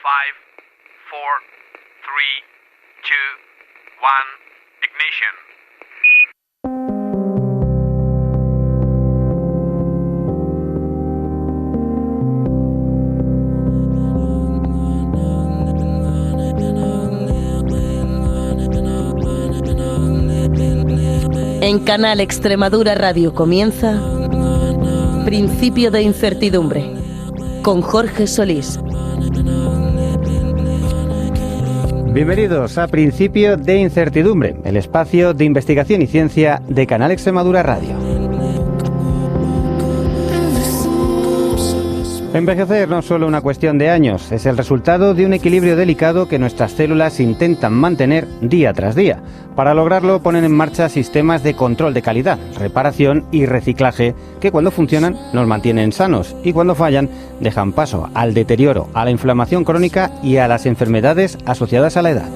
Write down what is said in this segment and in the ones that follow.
5, 4, 3, 2, 1, ignition. En Canal Extremadura Radio comienza Principio de Incertidumbre, con Jorge Solís. Bienvenidos a Principio de Incertidumbre, el espacio de investigación y ciencia de Canal Extremadura Radio. Envejecer no es solo una cuestión de años, es el resultado de un equilibrio delicado que nuestras células intentan mantener día tras día. Para lograrlo ponen en marcha sistemas de control de calidad, reparación y reciclaje que cuando funcionan nos mantienen sanos y cuando fallan dejan paso al deterioro, a la inflamación crónica y a las enfermedades asociadas a la edad.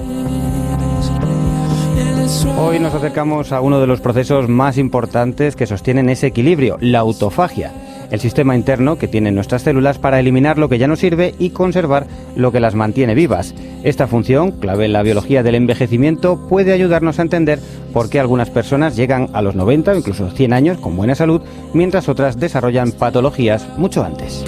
Hoy nos acercamos a uno de los procesos más importantes que sostienen ese equilibrio, la autofagia. El sistema interno que tienen nuestras células para eliminar lo que ya no sirve y conservar lo que las mantiene vivas. Esta función, clave en la biología del envejecimiento, puede ayudarnos a entender por qué algunas personas llegan a los 90 o incluso 100 años con buena salud, mientras otras desarrollan patologías mucho antes.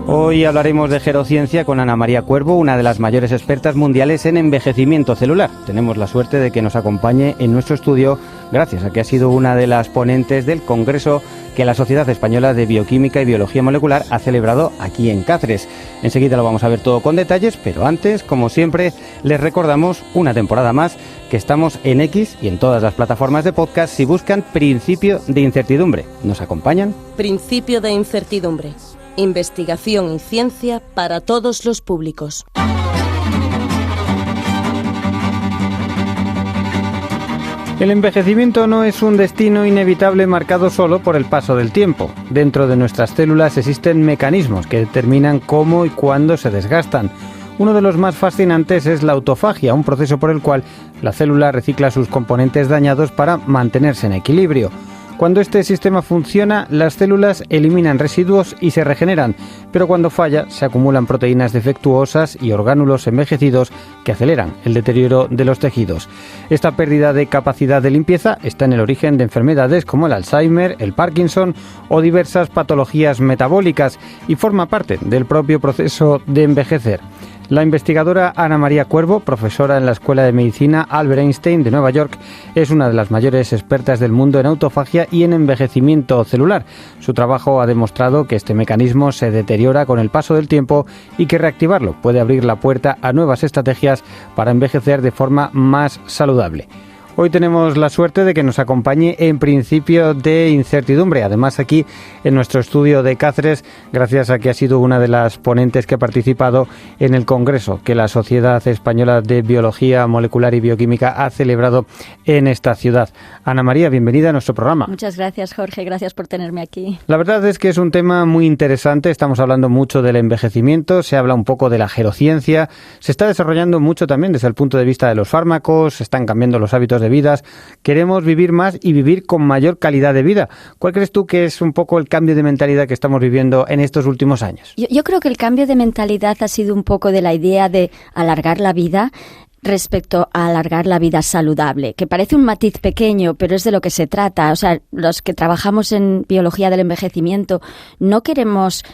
Hoy hablaremos de gerociencia con Ana María Cuervo, una de las mayores expertas mundiales en envejecimiento celular. Tenemos la suerte de que nos acompañe en nuestro estudio gracias a que ha sido una de las ponentes del congreso que la Sociedad Española de Bioquímica y Biología Molecular ha celebrado aquí en Cáceres. Enseguida lo vamos a ver todo con detalles, pero antes, como siempre, les recordamos una temporada más que estamos en X y en todas las plataformas de podcast si buscan Principio de Incertidumbre. ¿Nos acompañan? Principio de Incertidumbre. Investigación y ciencia para todos los públicos. El envejecimiento no es un destino inevitable marcado solo por el paso del tiempo. Dentro de nuestras células existen mecanismos que determinan cómo y cuándo se desgastan. Uno de los más fascinantes es la autofagia, un proceso por el cual la célula recicla sus componentes dañados para mantenerse en equilibrio. Cuando este sistema funciona, las células eliminan residuos y se regeneran, pero cuando falla, se acumulan proteínas defectuosas y orgánulos envejecidos que aceleran el deterioro de los tejidos. Esta pérdida de capacidad de limpieza está en el origen de enfermedades como el Alzheimer, el Parkinson o diversas patologías metabólicas y forma parte del propio proceso de envejecer. La investigadora Ana María Cuervo, profesora en la Escuela de Medicina Albert Einstein de Nueva York, es una de las mayores expertas del mundo en autofagia y en envejecimiento celular. Su trabajo ha demostrado que este mecanismo se deteriora con el paso del tiempo y que reactivarlo puede abrir la puerta a nuevas estrategias para envejecer de forma más saludable. Hoy tenemos la suerte de que nos acompañe en Principio de Incertidumbre, además aquí en nuestro estudio de Cáceres, gracias a que ha sido una de las ponentes que ha participado en el congreso que la Sociedad Española de Biología Molecular y Bioquímica ha celebrado en esta ciudad. Ana María, bienvenida a nuestro programa. Muchas gracias, Jorge, gracias por tenerme aquí. La verdad es que es un tema muy interesante, estamos hablando mucho del envejecimiento, se habla un poco de la gerociencia, se está desarrollando mucho también desde el punto de vista de los fármacos, se están cambiando los hábitos de vidas, queremos vivir más y vivir con mayor calidad de vida. ¿Cuál crees tú que es un poco el cambio de mentalidad que estamos viviendo en estos últimos años? Yo creo que el cambio de mentalidad ha sido un poco de la idea de alargar la vida respecto a alargar la vida saludable, que parece un matiz pequeño, pero es de lo que se trata. O sea, los que trabajamos en biología del envejecimiento no queremos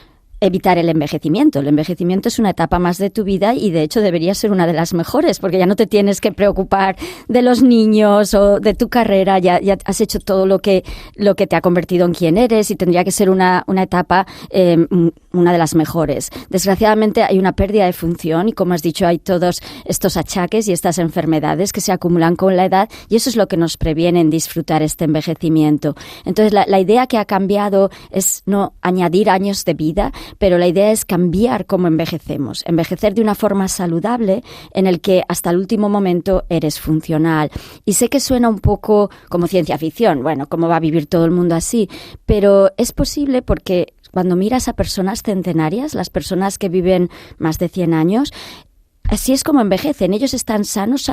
evitar el envejecimiento. El envejecimiento es una etapa más de tu vida y de hecho debería ser una de las mejores porque ya no te tienes que preocupar de los niños o de tu carrera, ya has hecho todo lo que te ha convertido en quien eres y tendría que ser una etapa una de las mejores. Desgraciadamente hay una pérdida de función y como has dicho hay todos estos achaques y estas enfermedades que se acumulan con la edad y eso es lo que nos previene en disfrutar este envejecimiento. Entonces la idea que ha cambiado es no añadir años de vida, pero la idea es cambiar cómo envejecemos, envejecer de una forma saludable en el que hasta el último momento eres funcional. Y sé que suena un poco como ciencia ficción, bueno, ¿cómo va a vivir todo el mundo así? Pero es posible porque cuando miras a personas centenarias, las personas que viven más de 100 años, así es como envejecen. Ellos están sanos,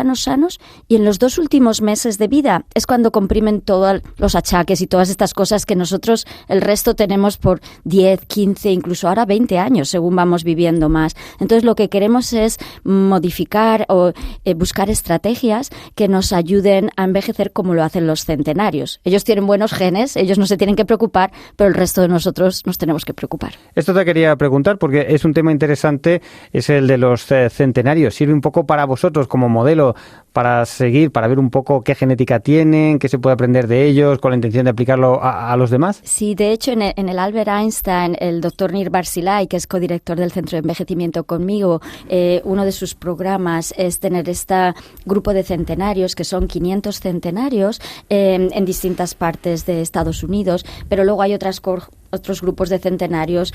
y en los 2 últimos meses de vida es cuando comprimen todos los achaques y todas estas cosas que nosotros el resto tenemos por 10, 15, incluso ahora 20 años, según vamos viviendo más. Entonces lo que queremos es modificar o buscar estrategias que nos ayuden a envejecer como lo hacen los centenarios. Ellos tienen buenos genes, ellos no se tienen que preocupar, pero el resto de nosotros nos tenemos que preocupar. Esto te quería preguntar porque es un tema interesante, es el de los centenarios. ¿Sirve un poco para vosotros como modelo para seguir, para ver un poco qué genética tienen, qué se puede aprender de ellos, con la intención de aplicarlo a los demás? Sí, de hecho en el Albert Einstein, el doctor Nir Barzilai, que es codirector del Centro de Envejecimiento conmigo, uno de sus programas es tener este grupo de centenarios, que son 500 centenarios en distintas partes de Estados Unidos, pero luego hay otros grupos de centenarios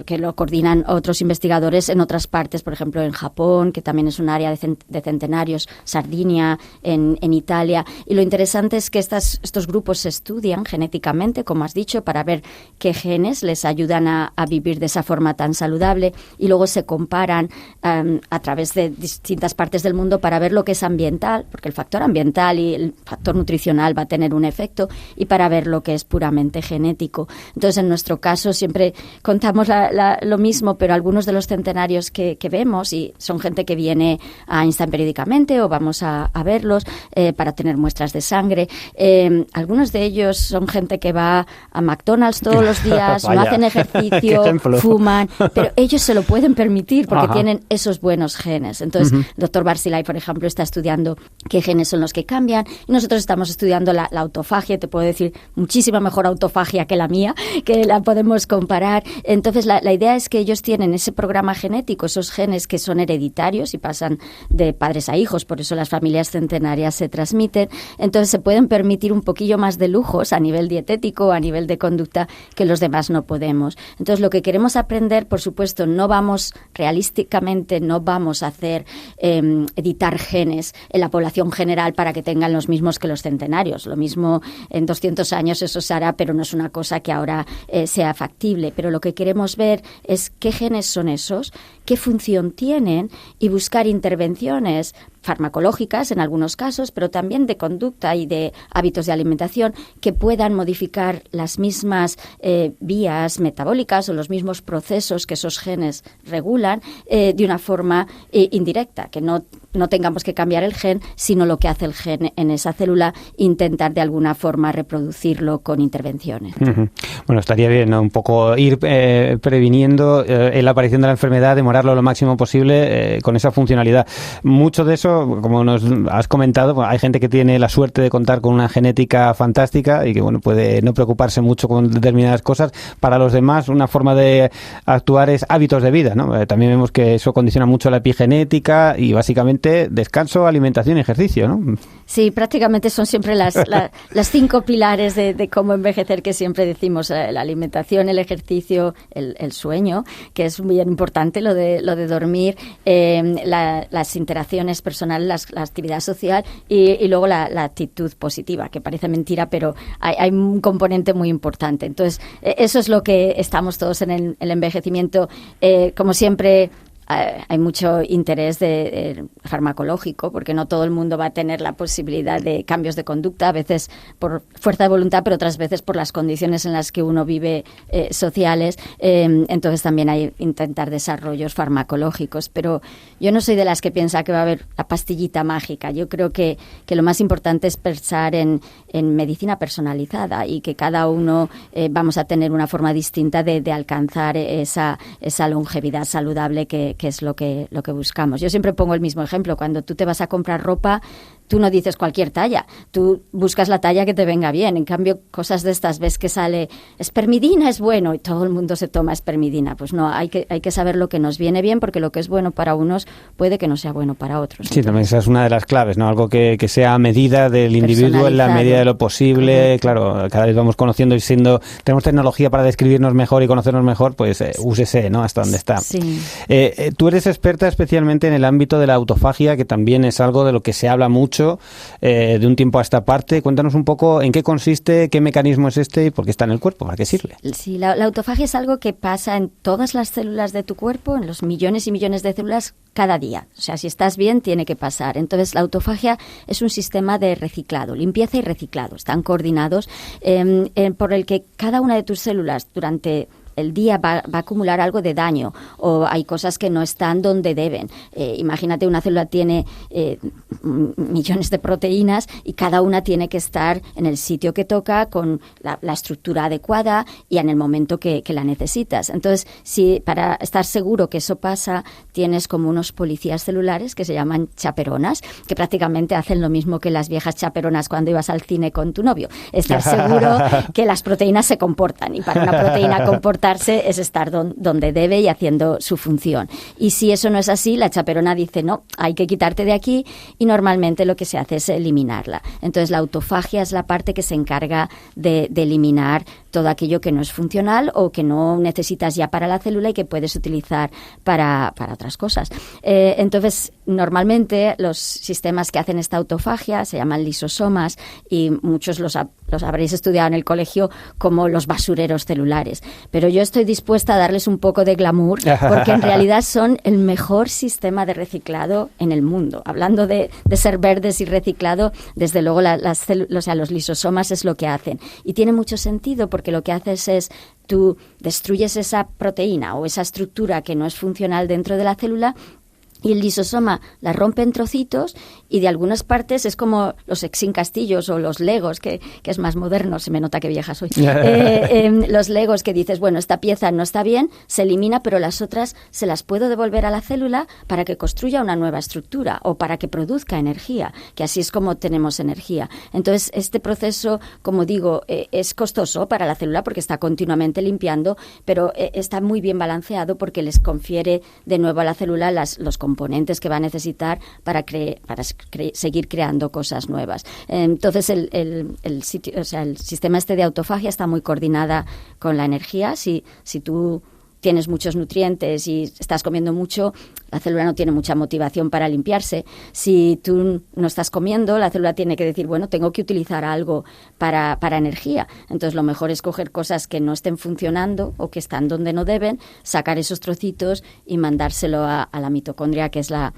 que lo coordinan otros investigadores en otras partes, por ejemplo en Japón, que también es un área de centenarios, Sardinia, en Italia. Y lo interesante es que estos grupos se estudian genéticamente, como has dicho, para ver qué genes les ayudan a vivir de esa forma tan saludable, y luego se comparan a través de distintas partes del mundo para ver lo que es ambiental, porque el factor ambiental y el factor nutricional va a tener un efecto, y para ver lo que es puramente genético. Entonces, en nuestro caso siempre contamos lo mismo, pero algunos de los centenarios que vemos, y son gente que viene a Einstein periódicamente o vamos a verlos para tener muestras de sangre. Algunos de ellos son gente que va a McDonald's todos los días, no hacen ejercicio, fuman, pero ellos se lo pueden permitir porque tienen esos buenos genes. Entonces, el doctor Barzilai, por ejemplo, está estudiando qué genes son los que cambian, y nosotros estamos estudiando la autofagia. Te puedo decir, muchísima mejor autofagia que la mía, que la podemos comparar. Entonces, la idea es que ellos tienen ese programa genético, esos genes que son hereditarios y pasan de padres a hijos, por eso las familias centenarias se transmiten. Entonces se pueden permitir un poquillo más de lujos a nivel dietético, a nivel de conducta, que los demás no podemos. Entonces lo que queremos aprender, por supuesto, realísticamente no vamos a hacer editar genes en la población general para que tengan los mismos que los centenarios. Lo mismo en 200 años eso se hará, pero no es una cosa que ahora sea factible. Pero lo que queremos ver es qué genes son esos, qué función tienen, y buscar intervenciones farmacológicas en algunos casos, pero también de conducta y de hábitos de alimentación que puedan modificar las mismas vías metabólicas o los mismos procesos que esos genes regulan de una forma indirecta, que no tengamos que cambiar el gen, sino lo que hace el gen en esa célula, intentar de alguna forma reproducirlo con intervenciones. Bueno, estaría bien, ¿no? Un poco ir previniendo la aparición de la enfermedad, demorarlo lo máximo posible con esa funcionalidad. Mucho de eso, como nos has comentado, pues hay gente que tiene la suerte de contar con una genética fantástica y que puede no preocuparse mucho con determinadas cosas. Para los demás, una forma de actuar es hábitos de vida, ¿no? También vemos que eso condiciona mucho la epigenética y básicamente descanso, alimentación y ejercicio, ¿no? Sí, prácticamente son siempre las 5 pilares de cómo envejecer que siempre decimos: la alimentación, el ejercicio, el sueño, que es muy importante, lo de dormir, las interacciones personales, la actividad social y luego la actitud positiva, que parece mentira, pero hay un componente muy importante. Entonces, eso es lo que estamos todos en el envejecimiento. Como siempre, hay mucho interés farmacológico, porque no todo el mundo va a tener la posibilidad de cambios de conducta, a veces por fuerza de voluntad, pero otras veces por las condiciones en las que uno vive sociales. Entonces también hay intentar desarrollos farmacológicos, pero yo no soy de las que piensa que va a haber la pastillita mágica. Yo creo que lo más importante es pensar en medicina personalizada, y que cada uno vamos a tener una forma distinta de alcanzar esa longevidad saludable que es lo que buscamos. Yo siempre pongo el mismo ejemplo. Cuando tú te vas a comprar ropa, tú no dices cualquier talla, tú buscas la talla que te venga bien. En cambio, cosas de estas, ves que sale espermidina es bueno y todo el mundo se toma espermidina. Pues no, hay que saber lo que nos viene bien, porque lo que es bueno para unos puede que no sea bueno para otros. Sí, también esa es una de las claves, ¿no? Algo que sea a medida del individuo, en la medida de lo posible. Claro, cada vez vamos conociendo y tenemos tecnología para describirnos mejor y conocernos mejor, pues úsese, ¿no? Hasta donde está. Sí. Tú eres experta especialmente en el ámbito de la autofagia, que también es algo de lo que se habla mucho mucho de un tiempo a esta parte. Cuéntanos un poco en qué consiste, qué mecanismo es este y por qué está en el cuerpo, para qué sirve. Sí, la autofagia es algo que pasa en todas las células de tu cuerpo, en los millones y millones de células cada día. O sea, si estás bien, tiene que pasar. Entonces, la autofagia es un sistema de reciclado, limpieza y reciclado. Están coordinados por el que cada una de tus células durante el día va a acumular algo de daño o hay cosas que no están donde deben. Imagínate, una célula tiene millones de proteínas y cada una tiene que estar en el sitio que toca con la estructura adecuada y en el momento que la necesitas. Entonces, si para estar seguro que eso pasa, tienes como unos policías celulares que se llaman chaperonas, que prácticamente hacen lo mismo que las viejas chaperonas cuando ibas al cine con tu novio. Estar seguro que las proteínas se comportan, y para una proteína comportarse es estar donde debe y haciendo su función. Y si eso no es así, la chaperona dice, no, hay que quitarte de aquí, y normalmente lo que se hace es eliminarla. Entonces, la autofagia es la parte que se encarga de eliminar todo aquello que no es funcional o que no necesitas ya para la célula y que puedes utilizar para otras cosas. Entonces, normalmente los sistemas que hacen esta autofagia se llaman lisosomas, y muchos los habréis estudiado en el colegio como los basureros celulares. Pero yo estoy dispuesta a darles un poco de glamour, porque en realidad son el mejor sistema de reciclado en el mundo. Hablando de ser verdes y reciclado, desde luego los lisosomas es lo que hacen. Y tiene mucho sentido, porque lo que haces es tú destruyes esa proteína o esa estructura que no es funcional dentro de la célula, y el lisosoma la rompe en trocitos, y de algunas partes es como los Exin Castillos o los Legos, que es más moderno, se me nota que vieja soy. Los Legos, que dices, bueno, esta pieza no está bien, se elimina, pero las otras se las puedo devolver a la célula para que construya una nueva estructura o para que produzca energía, que así es como tenemos energía. Entonces, este proceso, como digo, es costoso para la célula porque está continuamente limpiando, pero está muy bien balanceado porque les confiere de nuevo a la célula los componentes que va a necesitar para seguir creando cosas nuevas. Entonces, el sistema este de autofagia está muy coordinada con la energía. Si tú tienes muchos nutrientes y estás comiendo mucho, la célula no tiene mucha motivación para limpiarse. Si tú no estás comiendo, la célula tiene que decir, bueno, tengo que utilizar algo para energía. Entonces, lo mejor es coger cosas que no estén funcionando o que están donde no deben, sacar esos trocitos y mandárselo a la mitocondria, que es la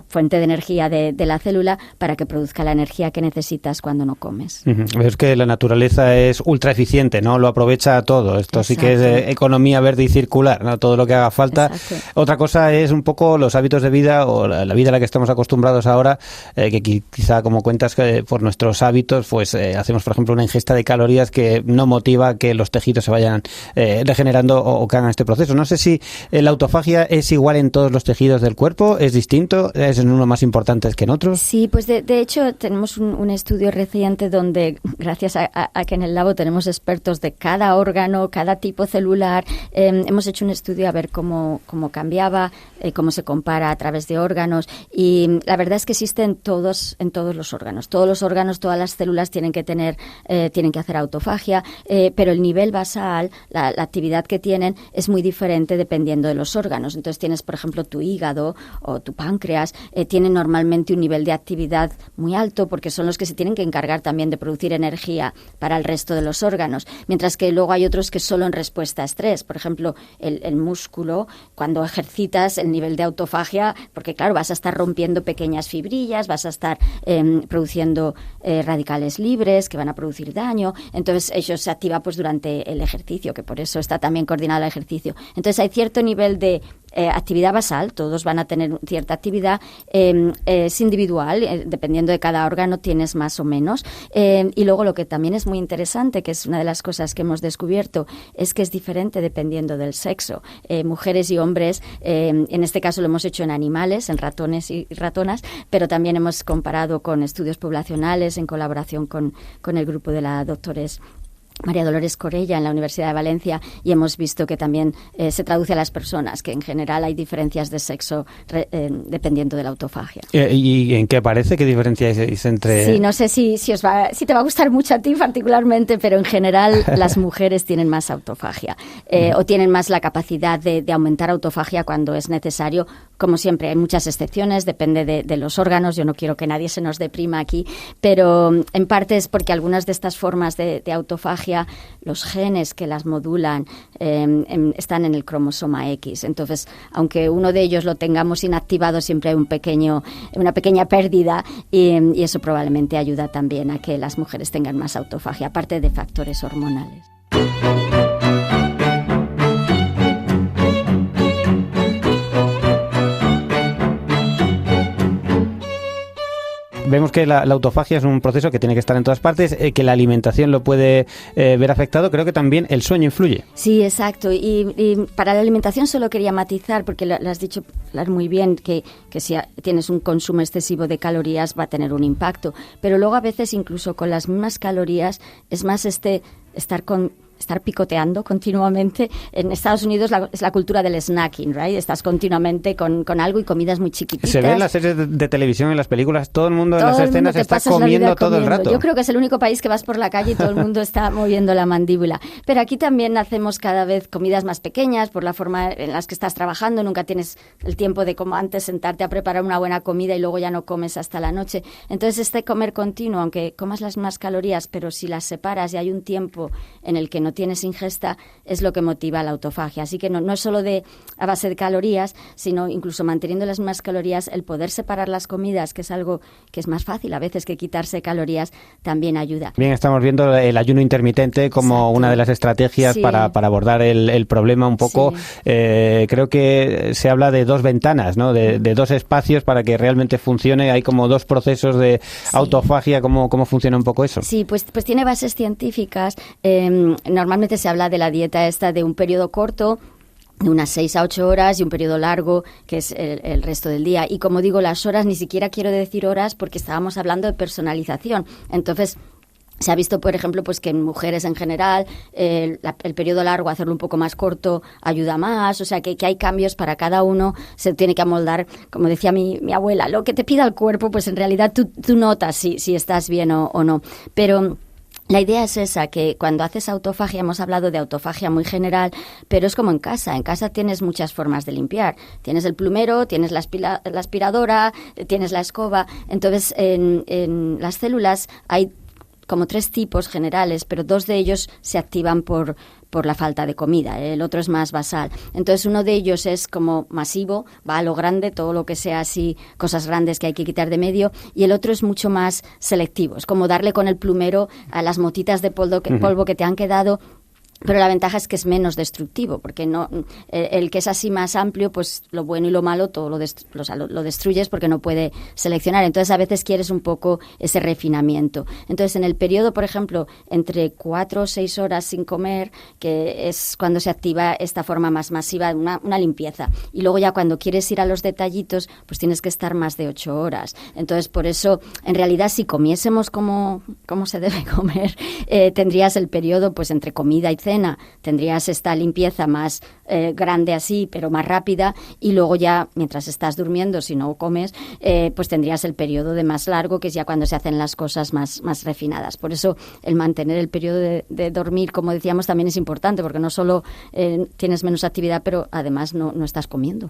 fuente de energía de la célula, para que produzca la energía que necesitas cuando no comes. Es que la naturaleza es ultra eficiente, ¿no? Lo aprovecha todo. Esto Exacto. Sí que es economía verde y circular, ¿no? Todo lo que haga falta. Exacto. Otra cosa es un poco los hábitos de vida o la vida a la que estamos acostumbrados ahora, que quizá, como cuentas, que por nuestros hábitos pues hacemos, por ejemplo, una ingesta de calorías que no motiva que los tejidos se vayan regenerando o que hagan este proceso. No sé si la autofagia es igual en todos los tejidos del cuerpo, es distinto, es en uno más importantes que en otros. Sí, pues de hecho tenemos un estudio reciente donde, gracias a que en el labo tenemos expertos de cada órgano, cada tipo celular, hemos hecho un estudio a ver cómo cambiaba, cómo se compara a través de órganos, y la verdad es que existe en todos los órganos. Todos los órganos, todas las células tienen que hacer autofagia, pero el nivel basal, la actividad que tienen es muy diferente dependiendo de los órganos. Entonces tienes, por ejemplo, tu hígado o tu páncreas, tienen normalmente un nivel de actividad muy alto porque son los que se tienen que encargar también de producir energía para el resto de los órganos, mientras que luego hay otros que solo en respuesta a estrés. Por ejemplo, el músculo, cuando ejercitas, el nivel de autofagia, porque claro, vas a estar rompiendo pequeñas fibrillas, vas a estar produciendo radicales libres que van a producir daño. Entonces, eso se activa pues durante el ejercicio, que por eso está también coordinado el ejercicio. Entonces, hay cierto nivel de actividad basal, todos van a tener cierta actividad, es individual, dependiendo de cada órgano tienes más o menos, y luego lo que también es muy interesante, que es una de las cosas que hemos descubierto, es que es diferente dependiendo del sexo. Mujeres y hombres, en este caso lo hemos hecho en animales, en ratones y ratonas, pero también hemos comparado con estudios poblacionales en colaboración con el grupo de la doctores María Dolores Corella en la Universidad de Valencia, y hemos visto que también se traduce a las personas, que en general hay diferencias de sexo dependiendo de la autofagia. ¿Y en qué aparece? ¿Qué diferencia es entre...? Sí, no sé si te va a gustar mucho a ti particularmente, pero en general las mujeres tienen más autofagia o tienen más la capacidad de aumentar autofagia cuando es necesario, como siempre, hay muchas excepciones, depende de los órganos. Yo no quiero que nadie se nos deprima aquí, pero en parte es porque algunas de estas formas de autofagia, los genes que las modulan están en el cromosoma X. Entonces, aunque uno de ellos lo tengamos inactivado, siempre hay una pequeña pérdida y eso probablemente ayuda también a que las mujeres tengan más autofagia, aparte de factores hormonales. Vemos que la autofagia es un proceso que tiene que estar en todas partes, que la alimentación lo puede ver afectado. Creo que también el sueño influye. Sí, exacto. Y para la alimentación solo quería matizar, porque lo has dicho muy bien, que si tienes un consumo excesivo de calorías va a tener un impacto. Pero luego a veces incluso con las mismas calorías es más estar picoteando continuamente. En Estados Unidos es la cultura del snacking, right? Estás continuamente con algo y comidas muy chiquititas. Se ve en las series de televisión, en las películas, todo el mundo en las escenas está comiendo todo el rato. Yo creo que es el único país que vas por la calle y todo el mundo está moviendo la mandíbula. Pero aquí también hacemos cada vez comidas más pequeñas por la forma en las que estás trabajando. Nunca tienes el tiempo de, como antes, sentarte a preparar una buena comida y luego ya no comes hasta la noche. Entonces, este comer continuo, aunque comas las más calorías, pero si las separas y hay un tiempo en el que no tienes ingesta, es lo que motiva la autofagia. Así que no es solo a base de calorías, sino incluso manteniendo las mismas calorías, el poder separar las comidas, que es algo que es más fácil a veces que quitarse calorías, también ayuda. Bien, estamos viendo el ayuno intermitente como Exacto. una de las estrategias para abordar el problema un poco. Sí. Creo que se habla de 2 ventanas, ¿no? De 2 espacios para que realmente funcione. Hay como 2 procesos de autofagia. ¿Cómo funciona un poco eso? Sí, pues tiene bases científicas. Normalmente se habla de la dieta esta de un periodo corto, de unas 6 a 8 horas, y un periodo largo, que es el resto del día. Y como digo, las horas, ni siquiera quiero decir horas, porque estábamos hablando de personalización. Entonces, se ha visto, por ejemplo, pues que en mujeres en general el periodo largo, hacerlo un poco más corto, ayuda más. O sea, que hay cambios para cada uno. Se tiene que amoldar, como decía mi abuela, lo que te pida el cuerpo, pues en realidad tú notas si estás bien o no. Pero la idea es esa, que cuando haces autofagia, hemos hablado de autofagia muy general, pero es como en casa. En casa tienes muchas formas de limpiar. Tienes el plumero, tienes la aspiradora, tienes la escoba. Entonces, en las células hay como 3 tipos generales, pero 2 de ellos se activan por la falta de comida. El otro es más basal. Entonces, uno de ellos es como masivo, va a lo grande, todo lo que sea así, cosas grandes que hay que quitar de medio, y el otro es mucho más selectivo. Es como darle con el plumero a las motitas de polvo que te han quedado. Pero la ventaja es que es menos destructivo, porque no el que es así más amplio, pues lo bueno y lo malo todo lo destruyes porque no puede seleccionar. Entonces, a veces quieres un poco ese refinamiento. Entonces, en el periodo, por ejemplo, entre 4 o 6 horas sin comer, que es cuando se activa esta forma más masiva, una limpieza. Y luego ya cuando quieres ir a los detallitos, pues tienes que estar más de 8 horas. Entonces, por eso, en realidad, si comiésemos como se debe comer, tendrías el periodo, pues entre comida y cena, tendrías esta limpieza más grande así, pero más rápida, y luego ya, mientras estás durmiendo, si no comes, pues tendrías el periodo de más largo, que es ya cuando se hacen las cosas más refinadas. Por eso el mantener el periodo de dormir, como decíamos, también es importante, porque no solo tienes menos actividad, pero además no estás comiendo.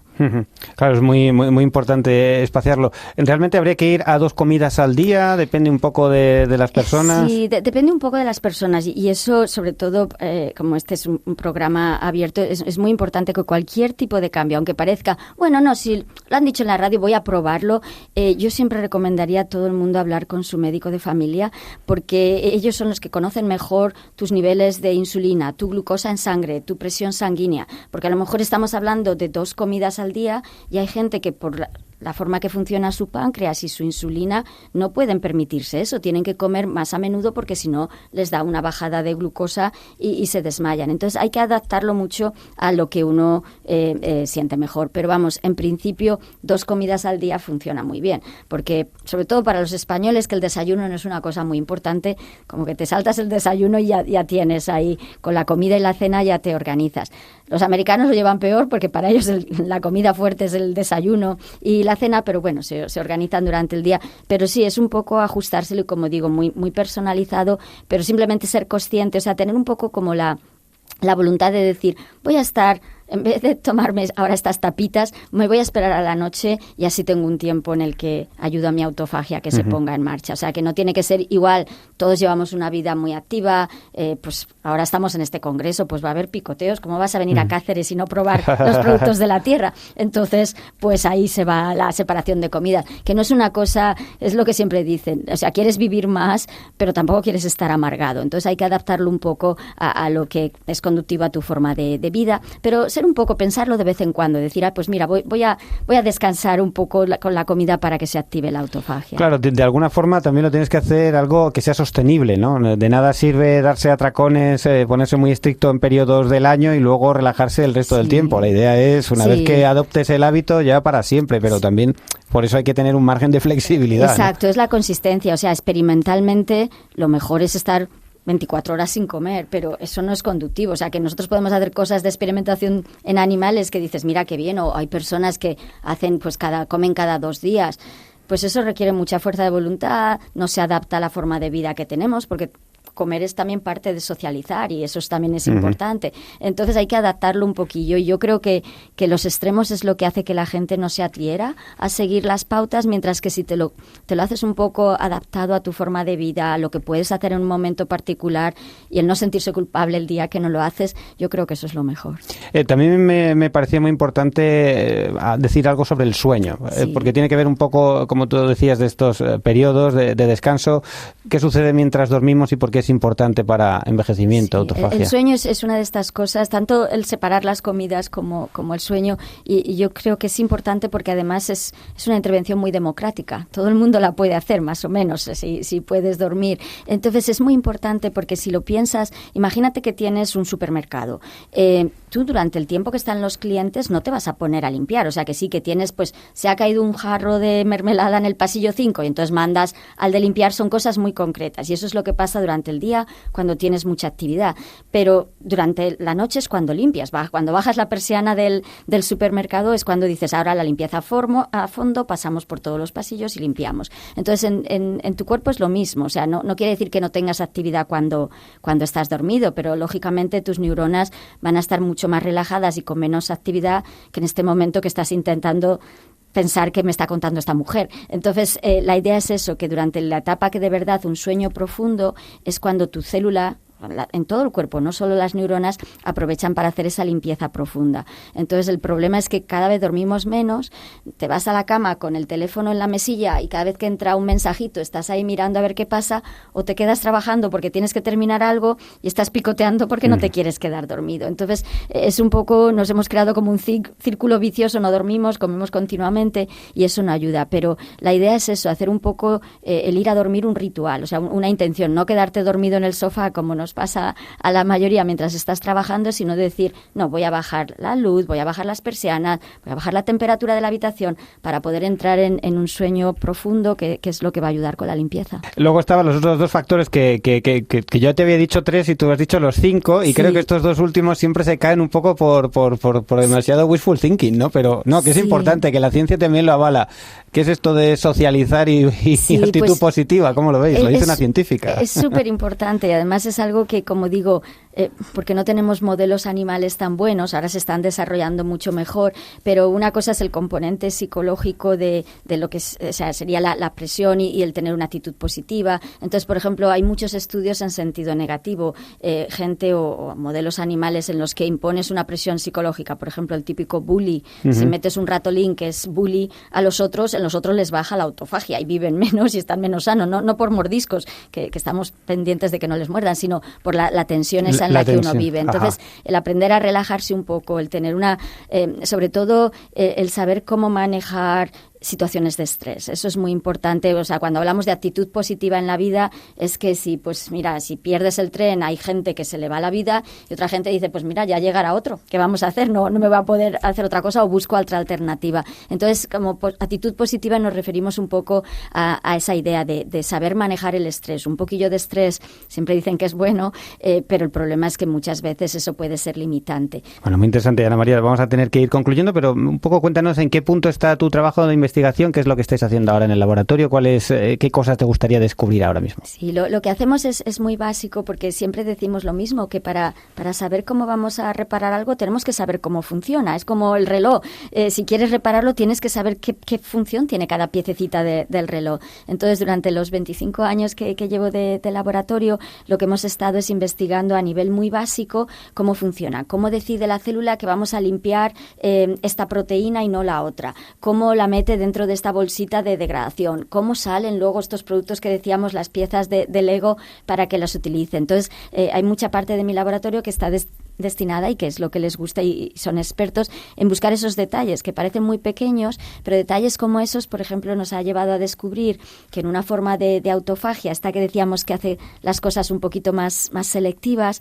Claro, es muy, muy, muy importante espaciarlo. ¿Realmente habría que ir a 2 comidas al día? ¿Depende un poco de las personas? Sí, depende un poco de las personas, y eso, sobre todo, como este es un programa abierto, es muy importante que cualquier tipo de cambio, aunque parezca, bueno, no, si lo han dicho en la radio, voy a probarlo, yo siempre recomendaría a todo el mundo hablar con su médico de familia, porque ellos son los que conocen mejor tus niveles de insulina, tu glucosa en sangre, tu presión sanguínea, porque a lo mejor estamos hablando de 2 comidas al día, y hay gente que por la forma que funciona su páncreas y su insulina no pueden permitirse eso, tienen que comer más a menudo, porque si no les da una bajada de glucosa y se desmayan. Entonces hay que adaptarlo mucho a lo que uno siente mejor. Pero vamos, en principio 2 comidas al día funciona muy bien, porque sobre todo para los españoles, que el desayuno no es una cosa muy importante, como que te saltas el desayuno y ya tienes ahí, con la comida y la cena ya te organizas. Los americanos lo llevan peor, porque para ellos la comida fuerte es el desayuno y la cena, pero bueno, se organizan durante el día. Pero sí, es un poco ajustárselo y, como digo, muy, muy personalizado, pero simplemente ser consciente, o sea, tener un poco como la voluntad de decir, voy a estar en vez de tomarme ahora estas tapitas, me voy a esperar a la noche y así tengo un tiempo en el que ayudo a mi autofagia a que se ponga en marcha. O sea, que no tiene que ser igual, todos llevamos una vida muy activa, pues ahora estamos en este congreso, pues va a haber picoteos, ¿cómo vas a venir a Cáceres y no probar los productos de la tierra? Entonces, pues ahí se va la separación de comida, que no es una cosa, es lo que siempre dicen, o sea, quieres vivir más, pero tampoco quieres estar amargado. Entonces hay que adaptarlo un poco a lo que es conductivo a tu forma de vida, pero ser un poco, pensarlo de vez en cuando, decir, pues mira, voy a descansar un poco con la comida para que se active la autofagia. Claro, de alguna forma también lo tienes que hacer algo que sea sostenible, ¿no? De nada sirve darse atracones, ponerse muy estricto en periodos del año y luego relajarse el resto del tiempo. La idea es, una vez que adoptes el hábito, ya para siempre, pero también por eso hay que tener un margen de flexibilidad. Exacto, ¿no? Es la consistencia, o sea, experimentalmente lo mejor es estar 24 horas sin comer, pero eso no es conductivo. O sea, que nosotros podemos hacer cosas de experimentación en animales que dices, mira qué bien, o hay personas que hacen, pues comen cada 2 días. Pues eso requiere mucha fuerza de voluntad, no se adapta a la forma de vida que tenemos, porque comer es también parte de socializar y eso también es importante. Entonces hay que adaptarlo un poquillo y yo creo que los extremos es lo que hace que la gente no se adhiera a seguir las pautas, mientras que si te lo haces un poco adaptado a tu forma de vida, a lo que puedes hacer en un momento particular y el no sentirse culpable el día que no lo haces, yo creo que eso es lo mejor. También me parecía muy importante decir algo sobre el sueño, porque tiene que ver un poco, como tú decías, de estos periodos de descanso. ¿Qué sucede mientras dormimos y por qué es importante para envejecimiento, autofagia? El sueño es una de estas cosas, tanto el separar las comidas como el sueño, y yo creo que es importante porque además es una intervención muy democrática. Todo el mundo la puede hacer, más o menos, si puedes dormir. Entonces es muy importante porque si lo piensas, imagínate que tienes un supermercado. Tú durante el tiempo que están los clientes no te vas a poner a limpiar, o sea que sí que tienes, pues se ha caído un jarro de mermelada en el pasillo 5 y entonces mandas al de limpiar, son cosas muy concretas y eso es lo que pasa durante el día cuando tienes mucha actividad, pero durante la noche es cuando limpias, cuando bajas la persiana del supermercado es cuando dices, ahora la limpieza a fondo, pasamos por todos los pasillos y limpiamos. Entonces en tu cuerpo es lo mismo, o sea, no quiere decir que no tengas actividad cuando estás dormido, pero lógicamente tus neuronas van a estar mucho más relajadas y con menos actividad que en este momento que estás intentando pensar qué me está contando esta mujer. Entonces, la idea es eso, que durante la etapa que de verdad un sueño profundo es cuando tu célula, en todo el cuerpo, no solo las neuronas, aprovechan para hacer esa limpieza profunda. Entonces, el problema es que cada vez dormimos menos, te vas a la cama con el teléfono en la mesilla y cada vez que entra un mensajito estás ahí mirando a ver qué pasa, o te quedas trabajando porque tienes que terminar algo y estás picoteando porque no te quieres quedar dormido. Entonces, es un poco, nos hemos creado como un círculo vicioso, no dormimos, comemos continuamente y eso no ayuda. Pero la idea es eso, hacer un poco el ir a dormir un ritual, o sea, una intención, no quedarte dormido en el sofá como nos pasa a la mayoría mientras estás trabajando, sino decir, no, voy a bajar la luz, voy a bajar las persianas, voy a bajar la temperatura de la habitación para poder entrar en un sueño profundo, que es lo que va a ayudar con la limpieza. Luego estaban los otros 2 factores que yo te había dicho 3 y tú has dicho los 5, y creo que estos 2 últimos siempre se caen un poco por demasiado wishful thinking, ¿no? Pero no, que es importante, que la ciencia también lo avala. ¿Qué es esto de socializar y actitud positiva? ¿Cómo lo veis? Lo dice una científica. Es súper importante y además es algo que, como digo, porque no tenemos modelos animales tan buenos, ahora se están desarrollando mucho mejor, pero una cosa es el componente psicológico de lo que sería la presión y el tener una actitud positiva. Entonces, por ejemplo, hay muchos estudios en sentido negativo, gente o modelos animales en los que impones una presión psicológica, por ejemplo, el típico bully. Si metes un ratolín que es bully a los otros, en los otros les baja la autofagia y viven menos y están menos sanos, no por mordiscos, que estamos pendientes de que no les muerdan, sino por la tensión esa en la que uno vive. Entonces, el aprender a relajarse un poco, el tener sobre todo el saber cómo manejar situaciones de estrés. Eso es muy importante. O sea, cuando hablamos de actitud positiva en la vida, es que si pierdes el tren, hay gente que se le va la vida y otra gente dice, pues mira, ya llegará otro. ¿Qué vamos a hacer? No me va a poder hacer otra cosa o busco otra alternativa. Entonces, como actitud positiva nos referimos un poco a esa idea de saber manejar el estrés. Un poquillo de estrés, siempre dicen que es bueno, pero el problema es que muchas veces eso puede ser limitante. Bueno, muy interesante, Ana María. Vamos a tener que ir concluyendo, pero un poco cuéntanos en qué punto está tu trabajo de investigación investigación? ¿Qué es lo que estáis haciendo ahora en el laboratorio? ¿Qué cosas te gustaría descubrir ahora mismo? Sí, lo que hacemos es muy básico, porque siempre decimos lo mismo, que para saber cómo vamos a reparar algo tenemos que saber cómo funciona. Es como el reloj. Si quieres repararlo tienes que saber qué función tiene cada piececita del reloj. Entonces, durante los 25 años que llevo de laboratorio, lo que hemos estado es investigando a nivel muy básico cómo funciona, cómo decide la célula que vamos a limpiar esta proteína y no la otra, cómo la mete dentro de esta bolsita de degradación, cómo salen luego estos productos que decíamos, las piezas de Lego, para que las utilice. Entonces, hay mucha parte de mi laboratorio que está destinada, y que es lo que les gusta y son expertos en buscar esos detalles que parecen muy pequeños, pero detalles como esos, por ejemplo, nos ha llevado a descubrir que en una forma de autofagia, esta que decíamos que hace las cosas un poquito más selectivas,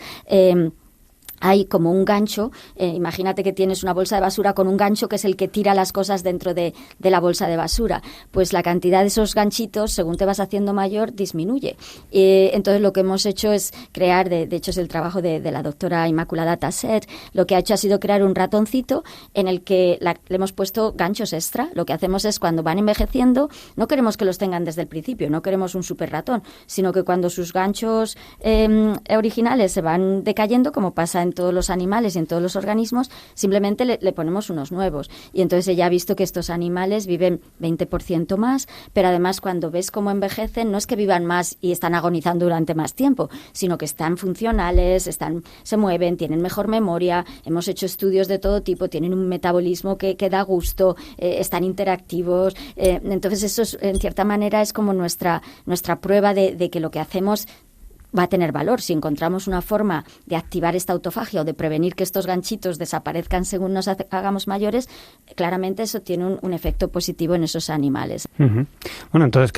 hay como un gancho, imagínate que tienes una bolsa de basura con un gancho que es el que tira las cosas dentro de la bolsa de basura. Pues la cantidad de esos ganchitos, según te vas haciendo mayor, disminuye. Entonces lo que hemos hecho es crear, de hecho es el trabajo de la doctora Inmaculada Tasset, lo que ha hecho ha sido crear un ratoncito en el que le hemos puesto ganchos extra. Lo que hacemos es, cuando van envejeciendo, no queremos que los tengan desde el principio, no queremos un super ratón, sino que cuando sus ganchos originales se van decayendo, como pasa en todos los animales y en todos los organismos, simplemente le ponemos unos nuevos. Y entonces ella ha visto que estos animales viven 20% más, pero además cuando ves cómo envejecen, no es que vivan más y están agonizando durante más tiempo, sino que están funcionales, se mueven, tienen mejor memoria, hemos hecho estudios de todo tipo, tienen un metabolismo que da gusto, están interactivos. Entonces eso es, en cierta manera, es como nuestra prueba de que lo que hacemos va a tener valor. Si encontramos una forma de activar esta autofagia o de prevenir que estos ganchitos desaparezcan según nos hagamos mayores, claramente eso tiene un efecto positivo en esos animales. Uh-huh. Bueno, entonces,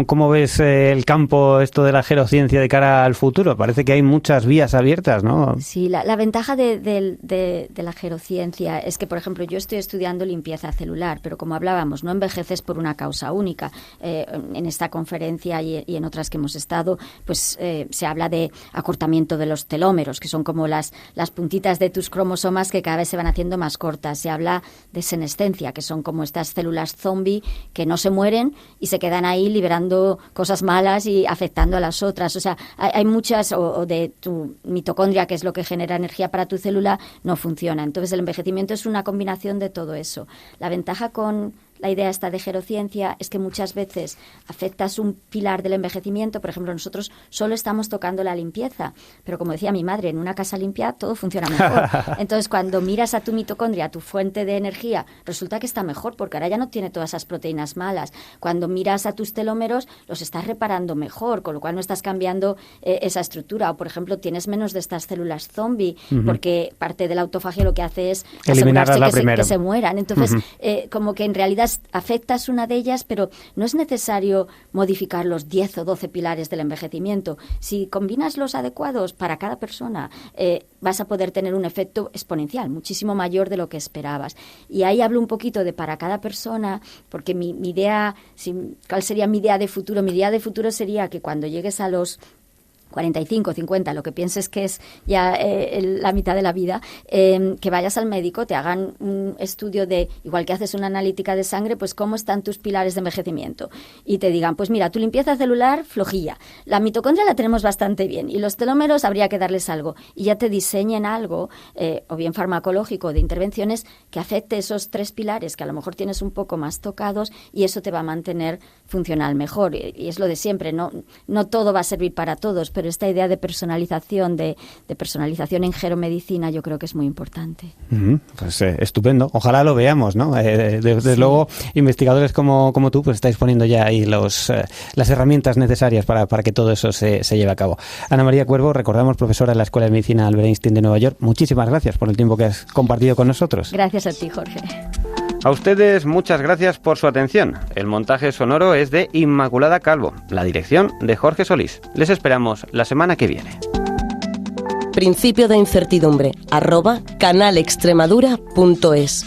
¿cómo ves el campo, esto de la gerociencia de cara al futuro? Parece que hay muchas vías abiertas, ¿no? Sí, la ventaja de la gerociencia es que, por ejemplo, yo estoy estudiando limpieza celular, pero como hablábamos, no envejeces por una causa única. En esta conferencia y en otras que hemos estado, pues se habla de acortamiento de los telómeros, que son como las puntitas de tus cromosomas que cada vez se van haciendo más cortas. Se habla de senescencia, que son como estas células zombie que no se mueren y se quedan ahí liberando cosas malas y afectando a las otras. O sea, hay muchas, o de tu mitocondria, que es lo que genera energía para tu célula, no funciona. Entonces el envejecimiento es una combinación de todo eso. La ventaja con la idea esta de gerociencia es que muchas veces afectas un pilar del envejecimiento. Por ejemplo, nosotros solo estamos tocando la limpieza, pero como decía mi madre, en una casa limpia todo funciona mejor. Entonces, cuando miras a tu mitocondria, a tu fuente de energía, resulta que está mejor, porque ahora ya no tiene todas esas proteínas malas. Cuando miras a tus telómeros, los estás reparando mejor, con lo cual no estás cambiando esa estructura. O, por ejemplo, tienes menos de estas células zombie, porque parte de la autofagia lo que hace es asegurarse que se mueran. Entonces, como que en realidad afectas una de ellas, pero no es necesario modificar los 10 o 12 pilares del envejecimiento. Si combinas los adecuados para cada persona, vas a poder tener un efecto exponencial, muchísimo mayor de lo que esperabas. Y ahí hablo un poquito de para cada persona, porque mi idea, ¿cuál sería mi idea de futuro? Mi idea de futuro sería que cuando llegues a los 45, 50, lo que pienses que es ya la mitad de la vida, que vayas al médico, te hagan un estudio de, igual que haces una analítica de sangre, pues cómo están tus pilares de envejecimiento. Y te digan, pues mira, tu limpieza celular flojilla, la mitocondria la tenemos bastante bien y los telómeros habría que darles algo. Y ya te diseñen algo, o bien farmacológico o de intervenciones, que afecte esos 3 pilares que a lo mejor tienes un poco más tocados, y eso te va a mantener funcional mejor. Y es lo de siempre, no todo va a servir para todos, pero esta idea de personalización, de personalización en geromedicina, yo creo que es muy importante. Pues estupendo. Ojalá lo veamos, ¿no? Desde luego, investigadores como tú, pues estáis poniendo ya ahí las herramientas necesarias para que todo eso se lleve a cabo. Ana María Cuervo, recordamos, profesora en la Escuela de Medicina Albert Einstein de Nueva York. Muchísimas gracias por el tiempo que has compartido con nosotros. Gracias a ti, Jorge. A ustedes muchas gracias por su atención. El montaje sonoro es de Inmaculada Calvo, la dirección de Jorge Solís. Les esperamos la semana que viene. Principio de incertidumbre @canalextremadura.es